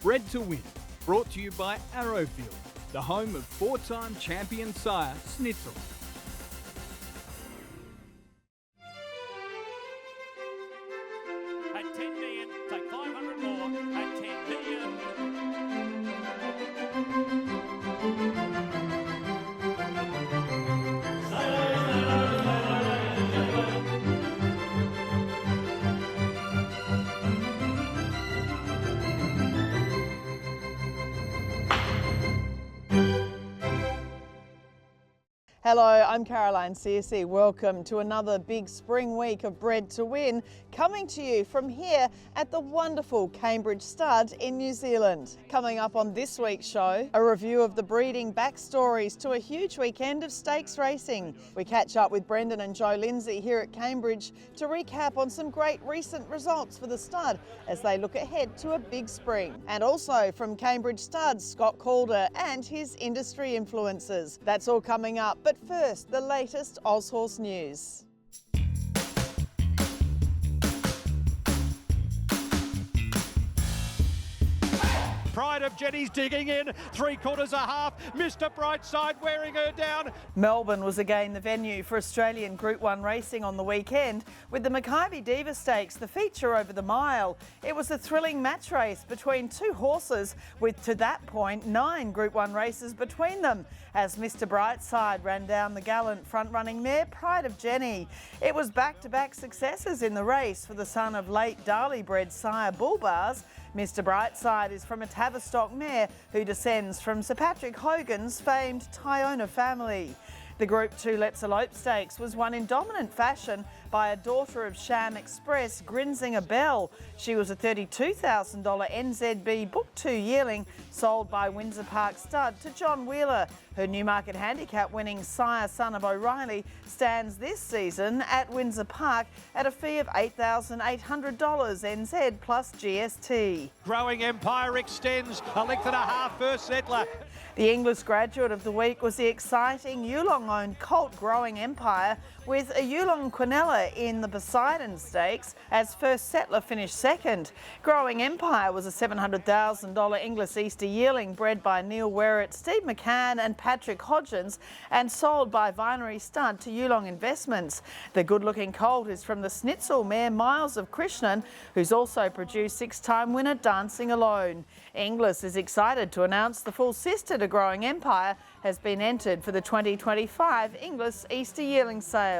Bred to Win, brought to you by Arrowfield, the home of four-time champion sire Schnitzel. At 10 million, take 500 more, at 10 million. Hello, I'm Caroline CSE. Welcome to another big spring week of Bred to Win, coming to you from here at the wonderful Cambridge Stud in New Zealand. Coming up on this week's show, a review of the breeding backstories to a huge weekend of stakes racing. We catch up with Brendan and Jo Lindsay here at Cambridge to recap on some great recent results for the stud as they look ahead to a big spring. And also from Cambridge Studs, Scott Calder and his industry influencers. That's all coming up. But first, the latest Aushorse news. Pride of Jenny's digging in, 3/4 a half, Mr. Brightside wearing her down. Melbourne was again the venue for Australian Group 1 racing on the weekend, with the Mackay Diva Stakes the feature over the mile. It was a thrilling match race between two horses with, to that point, 9 Group 1 races between them, as Mr. Brightside ran down the gallant front-running mare Pride of Jenny. It was back-to-back successes in the race for the son of late Darley-bred sire Bullbars. Mr. Brightside is from a Tavistock mare who descends from Sir Patrick Hogan's famed Tyona family. The Group 2 Let's Elope Stakes was won in dominant fashion by a daughter of Sham Express, Grinzinger Bell. She was a $32,000 NZB Book 2 yearling sold by Windsor Park Stud to John Wheeler. Her Newmarket Handicap winning sire, son of O'Reilly, stands this season at Windsor Park at a fee of $8,800 NZ plus GST. Growing Empire extends, a length and a half first settler. The English graduate of the week was the exciting Yulong-owned colt Growing Empire, with a Yulong Quinella in the Poseidon Stakes as first settler finished second. Growing Empire was a $700,000 English Easter yearling bred by Neil Werrett, Steve McCann and Patrick Hodgins and sold by Vinery Stud to Yulong Investments. The good-looking colt is from the Schnitzel mare Miles of Krishnan, who's also produced 6-time winner Dancing Alone. Inglis is excited to announce the full sister to Growing Empire has been entered for the 2025 English Easter yearling sale.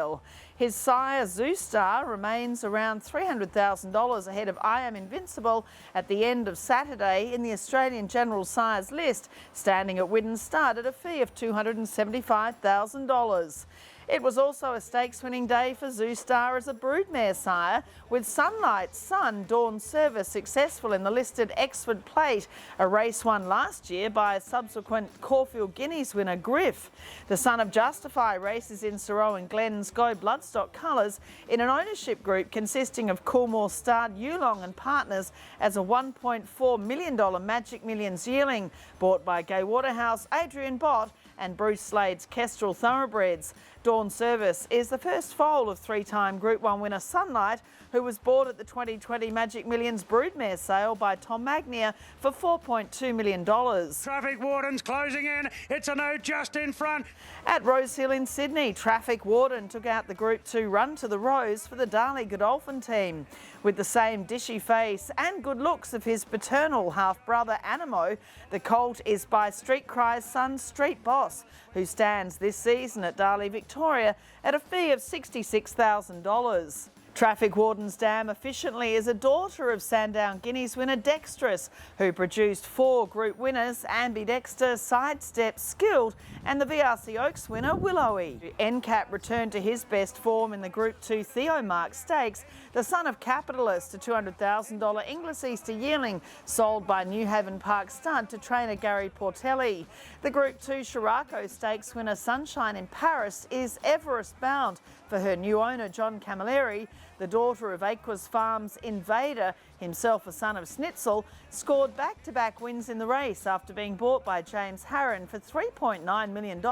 His sire, Zoo Star, remains around $300,000 ahead of I Am Invincible at the end of Saturday in the Australian General Sires list, standing at Widden Stud at a fee of $275,000. It was also a stakes-winning day for Zoo Star as a broodmare sire, with Sunlight's son, Dawn Service, successful in the listed Exford Plate, a race won last year by a subsequent Caulfield Guineas winner, Griff. The son of Justify races in Sorrow and Glen's Go Bloodstock colours in an ownership group consisting of Coolmore starred Yulong and partners as a $1.4 million Magic Millions yearling, bought by Gay Waterhouse, Adrian Bott and Bruce Slade's Kestrel Thoroughbreds. Dawn Service is the first foal of 3-time Group 1 winner Sunlight, who was bought at the 2020 Magic Millions broodmare sale by Tom Magnier for $4.2 million. Traffic wardens closing in, it's a no just in front. At Rosehill in Sydney, Traffic Warden took out the Group 2 Run to the Rose for the Darley Godolphin team. With the same dishy face and good looks of his paternal half-brother Animo, the colt is by Street Cry's son Street Boss, who stands this season at Darley Victoria at a fee of $66,000. Traffic Warden's dam efficiently is a daughter of Sandown Guineas winner Dexterous, who produced 4 group winners, Ambidexter, Sidestep, Skilled and the VRC Oaks winner Willowy. NCAP returned to his best form in the Group 2 Theo Mark Stakes, the son of Capitalist, a $200,000 English Easter yearling sold by Newhaven Park Stud to trainer Gary Portelli. The Group 2 Shirako Stakes winner Sunshine in Paris is Everest bound for her new owner John Camilleri. The daughter of Aquas Farms Invader Himself a son of Snitzel, scored back-to-back wins in the race after being bought by James Harron for $3.9 million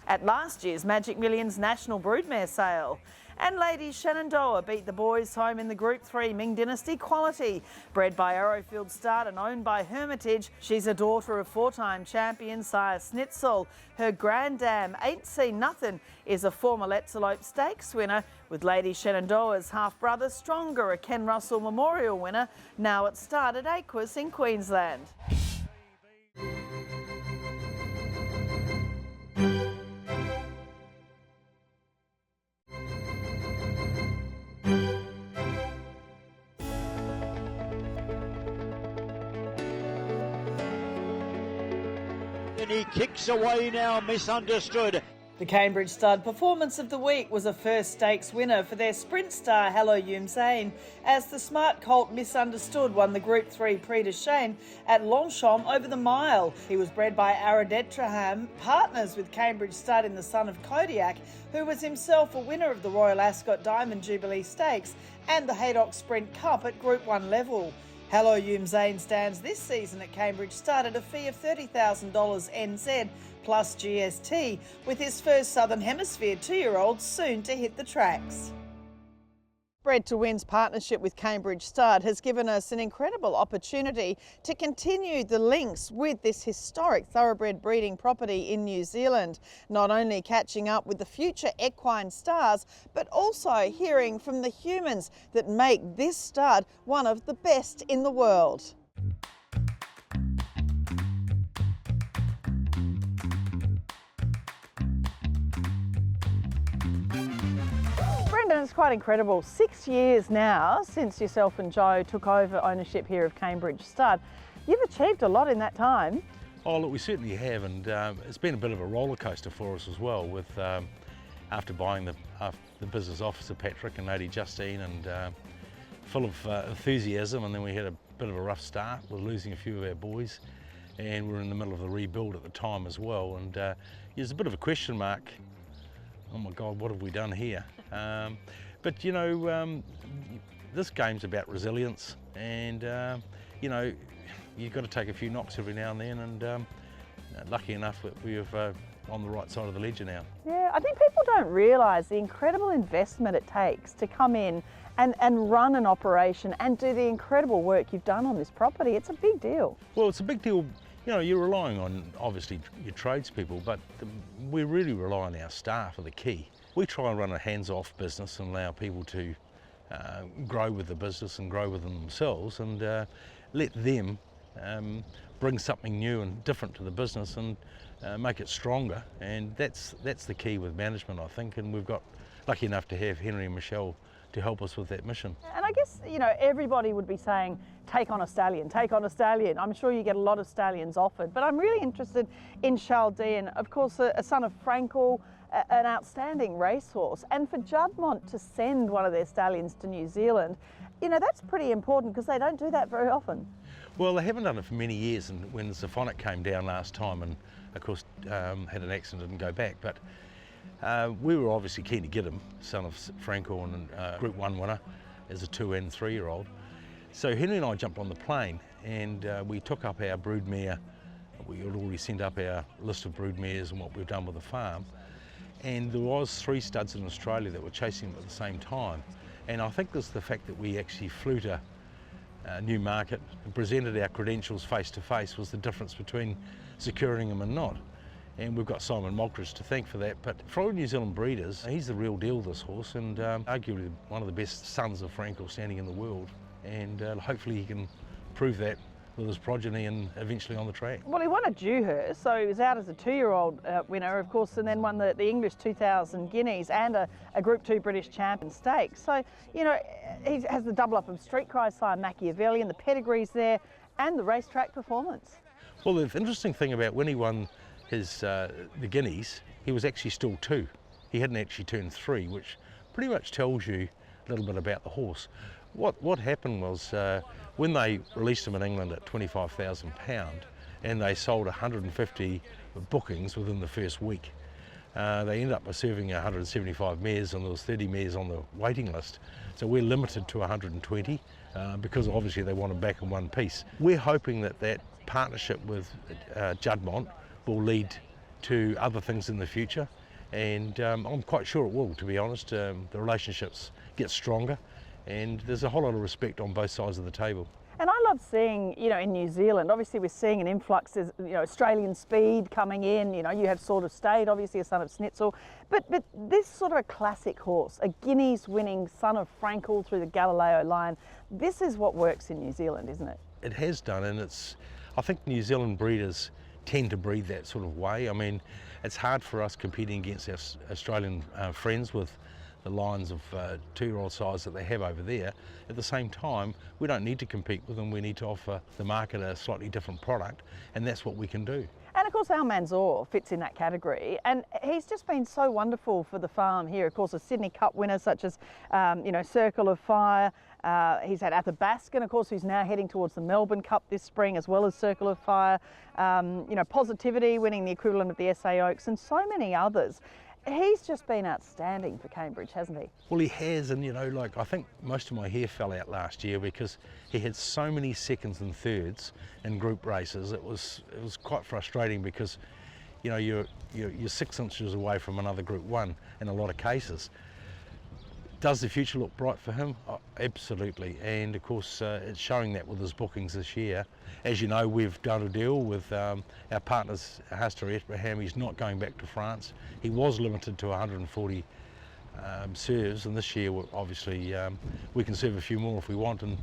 at last year's Magic Millions National Broodmare sale. And ladies Shenandoah beat the boys home in the Group 3 Ming Dynasty Quality. Bred by Arrowfield Start and owned by Hermitage, she's a daughter of four-time champion sire Snitzel. Her granddam, Ain't Seen Nothin', is a former Letzelope Stakes winner, with Lady Shenandoah's half-brother Stronger, a Ken Russell Memorial winner, now at start at Aquis in Queensland. And he kicks away now, Misunderstood. The Cambridge Stud Performance of the Week was a first stakes winner for their sprint star Hello Yumzane, as the smart colt Misunderstood won the Group 3 Prix de Chêne at Longchamp over the mile. He was bred by Aradettraham, partners with Cambridge Stud in the son of Kodiak, who was himself a winner of the Royal Ascot Diamond Jubilee Stakes and the Haydock Sprint Cup at Group 1 level. Hello Yumzane stands this season at Cambridge Stud at a fee of $30,000 NZ plus GST, with his first Southern Hemisphere 2-year-old soon to hit the tracks. Bred to Win's partnership with Cambridge Stud has given us an incredible opportunity to continue the links with this historic thoroughbred breeding property in New Zealand, not only catching up with the future equine stars, but also hearing from the humans that make this stud one of the best in the world. Brendan, it's quite incredible. 6 years now since yourself and Jo took over ownership here of Cambridge Stud. You've achieved a lot in that time. Oh look, we certainly have, and it's been a bit of a roller coaster for us as well, with after buying the business officer Patrick and Lady Justine, and full of enthusiasm, and then we had a bit of a rough start with losing a few of our boys, and we were in the middle of the rebuild at the time as well, and there's a bit of a question mark. Oh my God, what have we done here? But you know, this game's about resilience, and you know, you've got to take a few knocks every now and then, and lucky enough that we're on the right side of the ledger now. Yeah, I think people don't realise the incredible investment it takes to come in and run an operation and do the incredible work you've done on this property. It's a big deal. Well, it's a big deal. You know, you're relying on, obviously, your tradespeople, but we really rely on our staff are the key. We try and run a hands-off business and allow people to grow with the business and grow with them themselves, and let them bring something new and different to the business and make it stronger. And that's the key with management, I think, and we've got lucky enough to have Henry and Michelle to help us with that mission. And I guess, you know, everybody would be saying, take on a stallion, take on a stallion. I'm sure you get a lot of stallions offered, but I'm really interested in Chaldean, of course, a son of Frankel, an outstanding racehorse. And for Juddmonte to send one of their stallions to New Zealand, you know, that's pretty important because they don't do that very often. Well, they haven't done it for many years, and when Zephonic came down last time and of course had an accident and didn't go back, but we were obviously keen to get him, son of Frankel and Group 1 winner as a 2 and 3-year-old. So Henry and I jumped on the plane, and we took up our broodmare. We had already sent up our list of broodmares and what we've done with the farm, and there was 3 studs in Australia that were chasing him at the same time. And I think this the fact that we actually flew to new market and presented our credentials face to face was the difference between securing them and not. And we've got Simon Mogridge to thank for that. But for all New Zealand breeders, he's the real deal, this horse, and arguably one of the best sons of Frankel standing in the world. And hopefully he can prove that with his progeny and eventually on the track. Well, he won a Dewhurst, so he was out as a 2-year-old winner, of course, and then won the English 2000 Guineas and a Group 2 British Champion Stakes. So, you know, he has the double up of Street Cry sire Machiavelli, and the pedigree's there, and the racetrack performance. Well, the interesting thing about when he won his the Guineas, he was actually still 2. He hadn't actually turned 3, which pretty much tells you a little bit about the horse. What happened was when they released him in England at £25,000 and they sold 150 bookings within the first week, they ended up serving 175 mares, and there was 30 mares on the waiting list. So we're limited to 120, because obviously they want them back in one piece. We're hoping that that partnership with Juddmonte will lead to other things in the future, and I'm quite sure it will, to be honest. The relationships get stronger and there's a whole lot of respect on both sides of the table. And I love seeing, in New Zealand, obviously we're seeing an influx of, Australian speed coming in. You have Sort of State, obviously a son of Schnitzel, but this sort of a classic horse, a Guineas winning son of Frankel through the Galileo line, this is what works in New Zealand, isn't it? It has done, and I think New Zealand breeders tend to breed that sort of way. I mean, it's hard for us competing against our Australian friends with the lines of 2-year-old size that they have over there. At the same time, we don't need to compete with them. We need to offer the market a slightly different product, and that's what we can do. And of course, our Manzor fits in that category, and he's just been so wonderful for the farm here. Of course, a Sydney Cup winner such as, Circle of Fire. He's had Athabaskan, of course, who's now heading towards the Melbourne Cup this spring, as well as Circle of Fire. Positivity winning the equivalent of the SA Oaks, and so many others. He's just been outstanding for Cambridge, hasn't he? Well, he has, and I think most of my hair fell out last year because he had so many seconds and thirds in group races. It was quite frustrating because, you're 6 inches away from another Group 1 in a lot of cases. Does the future look bright for him? Oh, absolutely, and of course it's showing that with his bookings this year. As you know, we've done a deal with our partners, Hasta Abraham. He's not going back to France. He was limited to 140 serves, and this year obviously we can serve a few more if we want, and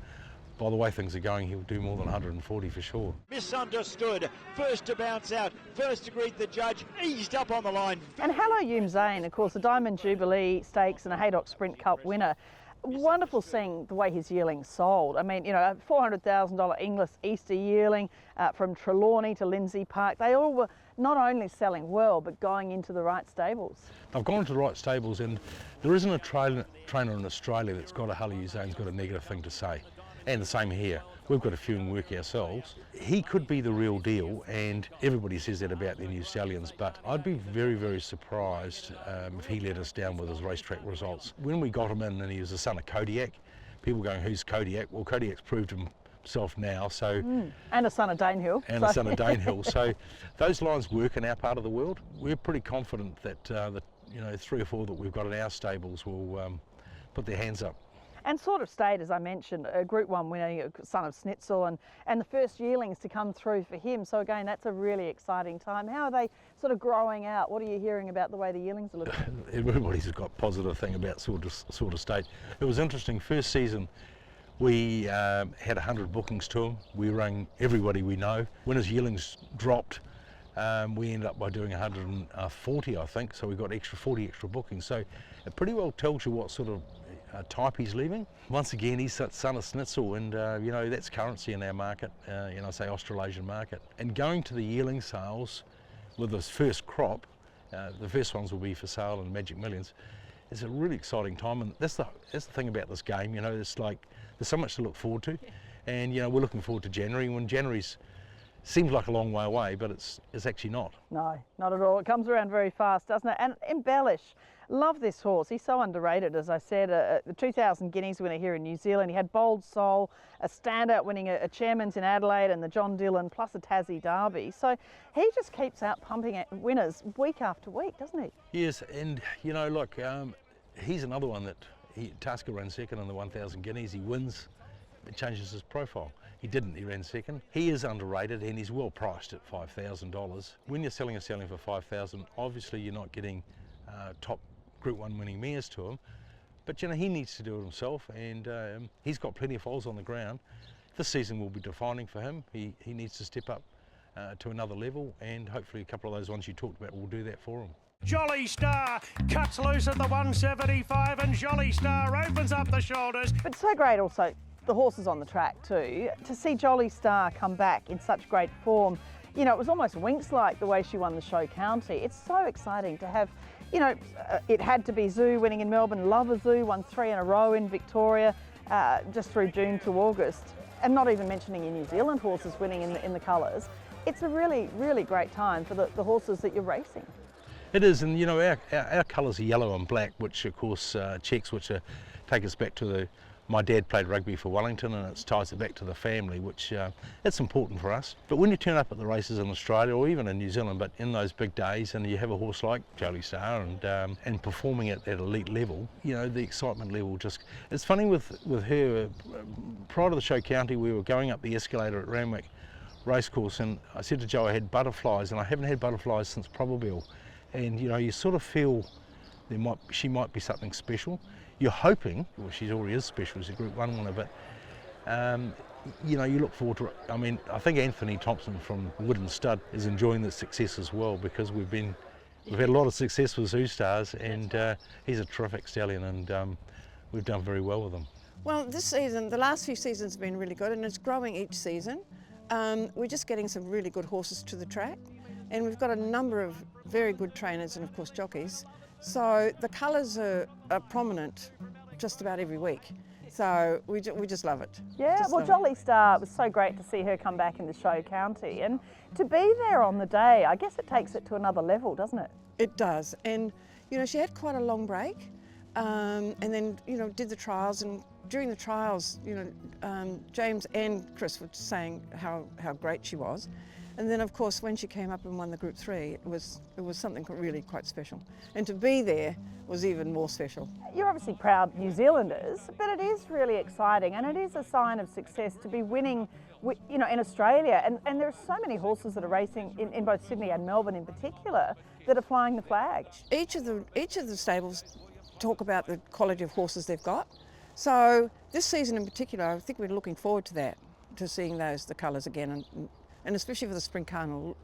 by the way things are going, he'll do more than 140 for sure. Misunderstood. First to bounce out, first to greet the judge, eased up on the line. And Hello Yum Zane, of course, a Diamond Jubilee Stakes and a Haydock Sprint Cup winner. Wonderful seeing the way his yearling sold. I mean, a $400,000 English Easter yearling from Trelawney to Lindsay Park. They all were not only selling well, but going into the right stables. They've gone to the right stables, and there isn't a trainer in Australia that's got a Hello Yum Zane's got a negative thing to say. And the same here. We've got a few in work ourselves. He could be the real deal, and everybody says that about their new stallions, but I'd be very, very surprised if he let us down with his racetrack results. When we got him in and he was the son of Kodiak, people going, who's Kodiak? Well, Kodiak's proved himself now, so... And a son of Danehill. And a son of Danehill. So those lines work in our part of the world. We're pretty confident that, 3 or 4 that we've got in our stables will put their hands up. And Sort of State, as I mentioned, a Group 1 winner, son of Schnitzel, and the first yearlings to come through for him. So again, that's a really exciting time. How are they sort of growing out? What are you hearing about the way the yearlings are looking? Everybody's got positive thing about Sort of State. It was interesting, first season we had 100 bookings to him. We rang everybody we know. When his yearlings dropped, we ended up by doing 140, I think, so we got 40 extra bookings. So it pretty well tells you what sort of type he's leaving. Once again, he's that son of Schnitzel, and that's currency in our market, say Australasian market. And going to the yearling sales with his first crop, the first ones will be for sale in Magic Millions. It's a really exciting time, and that's the thing about this game. It's like there's so much to look forward to, and we're looking forward to January. When January's seems like a long way away, but it's actually not. No, not at all. It comes around very fast, doesn't it? And Embellish. Love this horse. He's so underrated, as I said. The 2000 Guineas winner here in New Zealand. He had Bold Soul, a standout winning a Chairman's in Adelaide and the John Dillon, plus a Tassie Derby. So he just keeps out pumping winners week after week, doesn't he? Yes, and he's another one that Tasker ran second in the 1000 Guineas. He wins, it changes his profile. He didn't, he ran second. He is underrated and he's well priced at $5,000. When you're selling a stallion for $5,000, obviously you're not getting top Group 1 winning mares to him, but he needs to do it himself, and he's got plenty of foals on the ground. This season will be defining for him. He needs to step up to another level, and hopefully a couple of those ones you talked about will do that for him. Jolly Star cuts loose at the 175, and Jolly Star opens up the shoulders. But so great also, the horses on the track too. To see Jolly Star come back in such great form, it was almost Winx-like the way she won the Show County. It's so exciting to have, it had to be Zoo winning in Melbourne. Lover Zoo won 3 in a row in Victoria, just through June to August. And not even mentioning your New Zealand horses winning in the colours. It's a really, really great time for the horses that you're racing. It is, and our colours are yellow and black, which of course checks, which take us back to the My dad played rugby for Wellington, and it ties it back to the family, which it's important for us. But when you turn up at the races in Australia or even in New Zealand, but in those big days, and you have a horse like Jolie Star and performing at that elite level, you know, the excitement level just... It's funny with her, prior to the show county, we were going up the escalator at Randwick Racecourse, and I said to Jo I had butterflies, and I haven't had butterflies since Probabile. And you know, you sort of feel she might be something special. You're hoping, well, she already is special as a Group 1 winner, but you know, you look forward to it. I mean, I think Anthony Thompson from Wooden Stud is enjoying the success as well, because we've had a lot of success with Zoo Stars, and he's a terrific stallion, and we've done very well with him. Well, this season, the last few seasons have been really good, and it's growing each season. We're just getting some really good horses to the track, and we've got a number of very good trainers and of course jockeys. So the colours are prominent just about every week. So we just love it. Yeah, well, Jolie Star, it was so great to see her come back in the show county, and to be there on the day, I guess it takes it to another level, doesn't it? It does, and you know, she had quite a long break, and then, you know, did the trials, and during the trials, you know, James and Chris were saying how great she was. And then, of course, when she came up and won the Group 3, it was something really quite special. And to be there was even more special. You're obviously proud New Zealanders, but it is really exciting, and it is a sign of success to be winning, you know, in Australia. And there are so many horses that are racing in both Sydney and Melbourne in particular that are flying the flag. Each of the stables talk about the quality of horses they've got. So this season in particular, I think we're looking forward to that, to seeing the colours again. And especially for the Spring Carnival,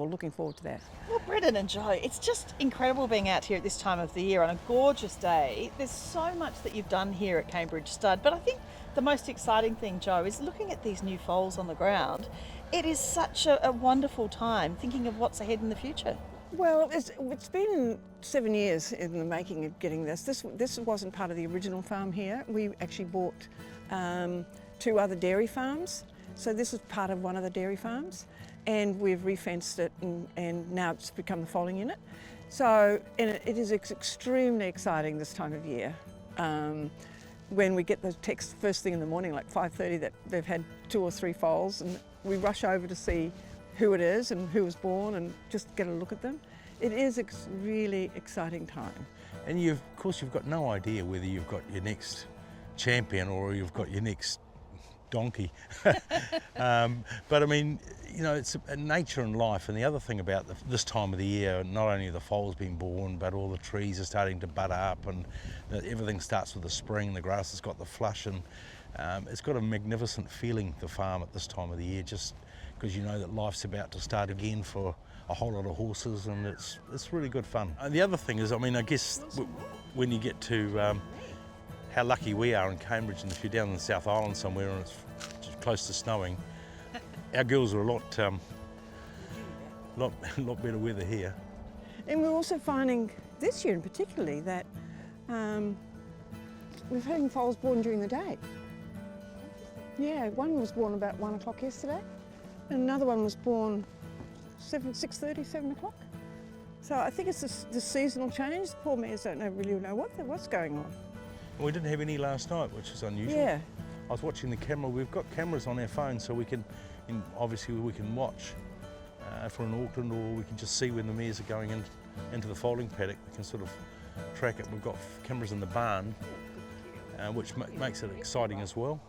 looking forward to that. Well, Brendan and Jo, it's just incredible being out here at this time of the year on a gorgeous day. There's so much that you've done here at Cambridge Stud, but I think the most exciting thing, Jo, is looking at these new foals on the ground. It is such a wonderful time thinking of what's ahead in the future. Well, it's been 7 years in the making of getting this. This wasn't part of the original farm here. We actually bought 2 other dairy farms. So this is part of one of the dairy farms, and we've refenced it, and now it's become the foaling unit. So it is extremely exciting this time of year. When we get the text first thing in the morning, like 5:30, that they've had 2 or 3 foals, and we rush over to see who it is and who was born and just get a look at them. It is a really exciting time. And of course you've got no idea whether you've got your next champion or you've got your next donkey. But I mean, you know, it's nature and life. And the other thing about this time of the year, not only are the foals being born, but all the trees are starting to bud up, and everything starts with the spring. The grass has got the flush, and it's got a magnificent feeling, the farm, at this time of the year, just because you know that life's about to start again for a whole lot of horses, and it's really good fun. And the other thing is, I mean, I guess when you get to how lucky we are in Cambridge, and if you're down in the South Island somewhere and it's close to snowing, our girls are a lot better weather here. And we're also finding this year in particularly that we're having foals born during the day. Yeah, one was born about 1 o'clock yesterday, and another one was born 6:30, 7 o'clock. So I think it's the seasonal change. The poor mares don't really know what's going on. We didn't have any last night, which is unusual. Yeah. I was watching the camera. We've got cameras on our phones, so we can, obviously we can watch if we're in Auckland, or we can just see when the mares are going into the foaling paddock. We can sort of track it. We've got cameras in the barn, which makes it exciting as well.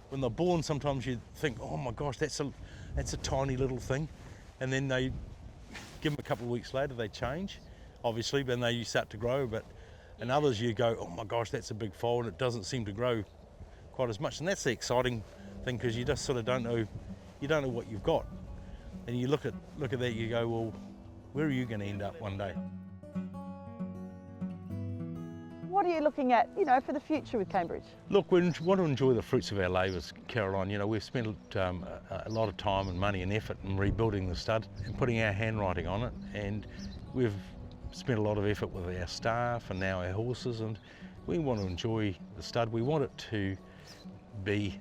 When they're born, sometimes you think, oh my gosh, that's a tiny little thing, and then they give them a couple of weeks later, they change, obviously, then they start to grow. But and others you go, oh my gosh, that's a big foal, and it doesn't seem to grow quite as much. And that's the exciting thing, because you just sort of don't know what you've got. And you look at that, you go, well, where are you going to end up one day? What are you looking at, you know, for the future with Cambridge? Look, we want to enjoy the fruits of our labours, Caroline. You know, we've spent a lot of time and money and effort in rebuilding the stud and putting our handwriting on it, and we've spent a lot of effort with our staff and now our horses, and we want to enjoy the stud. We want it to be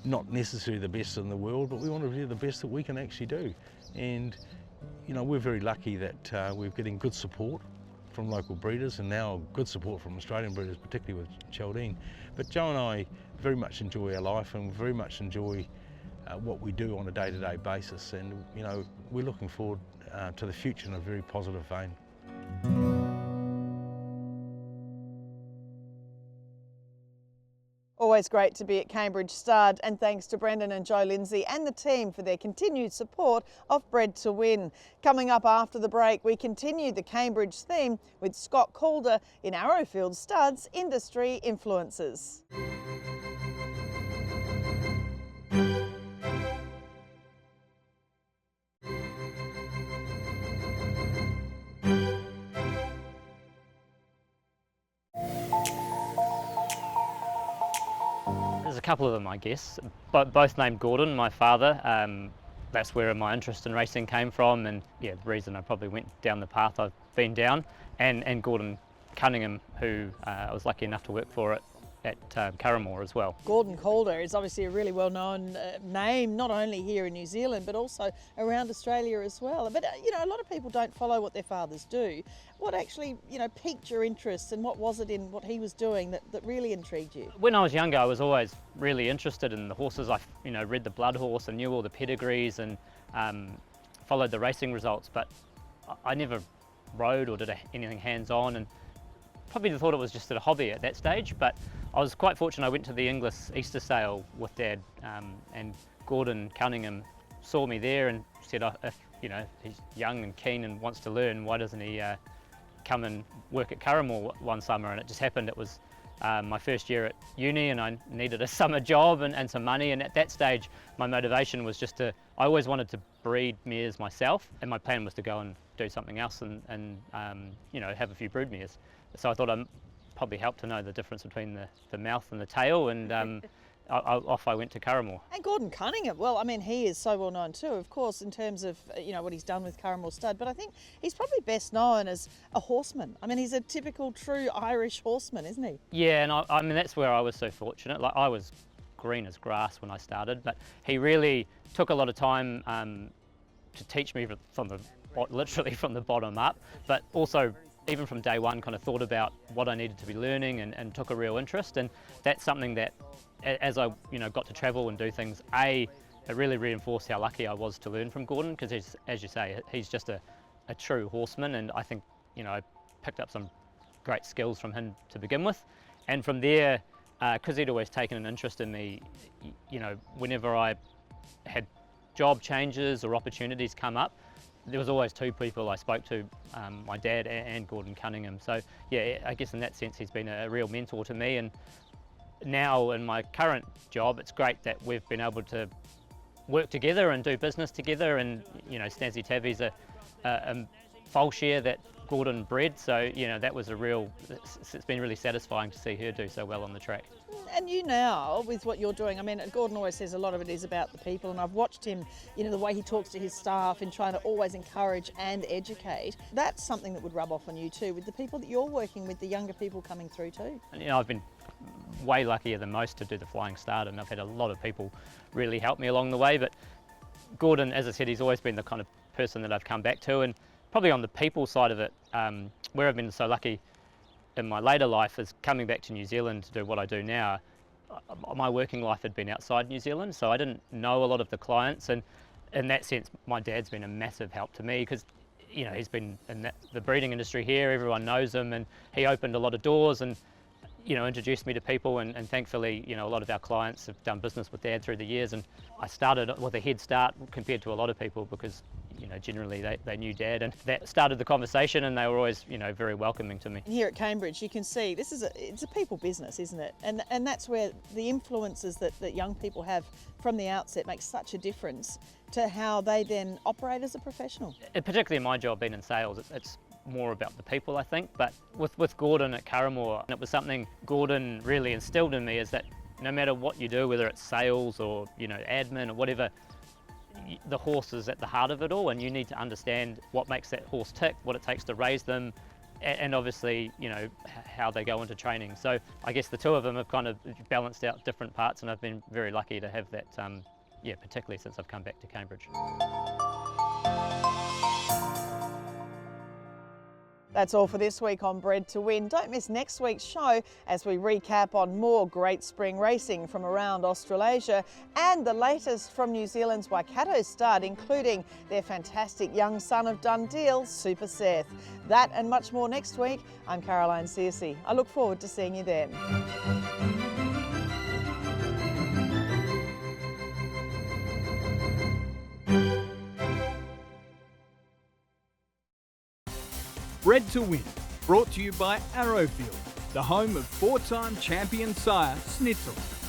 not necessarily the best in the world, but we want to do the best that we can actually do. And you know, we're very lucky that we're getting good support from local breeders and now good support from Australian breeders, particularly with Chaldean. But Jo and I very much enjoy our life and very much enjoy what we do on a day-to-day basis, and you know, we're looking forward to the future in a very positive vein. Always great to be at Cambridge Stud, and thanks to Brendan and Jo Lindsay and the team for their continued support of Bred to Win. Coming up after the break, we continue the Cambridge theme with Scott Calder in Arrowfield Stud's Industry Influences. There's a couple of them, I guess, but both named Gordon, my father. That's where my interest in racing came from, and yeah, the reason I probably went down the path I've been down. And Gordon Cunningham, who I was lucky enough to work for at Carramore as well. Gordon Calder is obviously a really well-known name, not only here in New Zealand, but also around Australia as well. But, you know, a lot of people don't follow what their fathers do. What actually, you know, piqued your interest, and what was it in what he was doing that really intrigued you? When I was younger, I was always really interested in the horses. I, you know, read the blood horse and knew all the pedigrees and followed the racing results, but I never rode or did anything hands-on, and probably thought it was just a hobby at that stage. But I was quite fortunate. I went to the Inglis Easter sale with Dad, and Gordon Cunningham saw me there and said, if you know, he's young and keen and wants to learn, why doesn't he come and work at Carramore one summer? And it just happened. It was my first year at uni, and I needed a summer job and some money. And at that stage, my motivation was just I always wanted to breed mares myself, and my plan was to go and do something else and you know, have a few brood mares. So I thought I'd probably help to know the difference between the mouth and the tail, and off I went to Carramore. And Gordon Cunningham, well, I mean, he is so well known too, of course, in terms of, you know, what he's done with Carramore Stud, but I think he's probably best known as a horseman. I mean, he's a typical true Irish horseman, isn't he? Yeah, and I mean, that's where I was so fortunate. Like, I was green as grass when I started, but he really took a lot of time to teach me literally from the bottom up, but also even from day one kind of thought about what I needed to be learning and took a real interest. And that's something that, as I got to travel and do things, it really reinforced how lucky I was to learn from Gordon, because as you say, he's just a true horseman, and I think I picked up some great skills from him to begin with. And from there, because he'd always taken an interest in me, whenever I had job changes or opportunities come up, there was always two people I spoke to, my dad and Gordon Cunningham. So yeah, I guess in that sense he's been a real mentor to me. And now in my current job, it's great that we've been able to work together and do business together. And Snazzy Tavi's a foal share that Gordon bred, so that was it's been really satisfying to see her do so well on the track. And you now, with what you're doing, I mean, Gordon always says a lot of it is about the people, and I've watched him, the way he talks to his staff and trying to always encourage and educate. That's something that would rub off on you too, with the people that you're working with, the younger people coming through too. And, I've been way luckier than most to do the Flying Start, and I've had a lot of people really help me along the way. But Gordon, as I said, he's always been the kind of person that I've come back to. And probably on the people side of it, where I've been so lucky in my later life is coming back to New Zealand to do what I do now. My working life had been outside New Zealand, so I didn't know a lot of the clients, and in that sense my dad's been a massive help to me, because he's been in the breeding industry here, everyone knows him, and he opened a lot of doors and introduced me to people, and thankfully a lot of our clients have done business with Dad through the years, and I started with a head start compared to a lot of people, because generally they knew Dad, and that started the conversation, and they were always very welcoming to me. Here at Cambridge you can see it's a people business, isn't it? And that's where the influences that young people have from the outset makes such a difference to how they then operate as a professional. And particularly in my job being in sales, it's more about the people, I think. But with Gordon at Carramore, it was something Gordon really instilled in me, is that no matter what you do, whether it's sales or admin or whatever, the horse is at the heart of it all, and you need to understand what makes that horse tick, what it takes to raise them, and obviously how they go into training. So I guess the two of them have kind of balanced out different parts, and I've been very lucky to have that, particularly since I've come back to Cambridge. That's all for this week on Bred to Win. Don't miss next week's show as we recap on more great spring racing from around Australasia and the latest from New Zealand's Waikato stud, including their fantastic young son of Dundeel, Super Seth. That and much more next week. I'm Caroline Searcy. I look forward to seeing you then. Bred to Win, brought to you by Arrowfield, the home of 4-time champion sire Snitzel.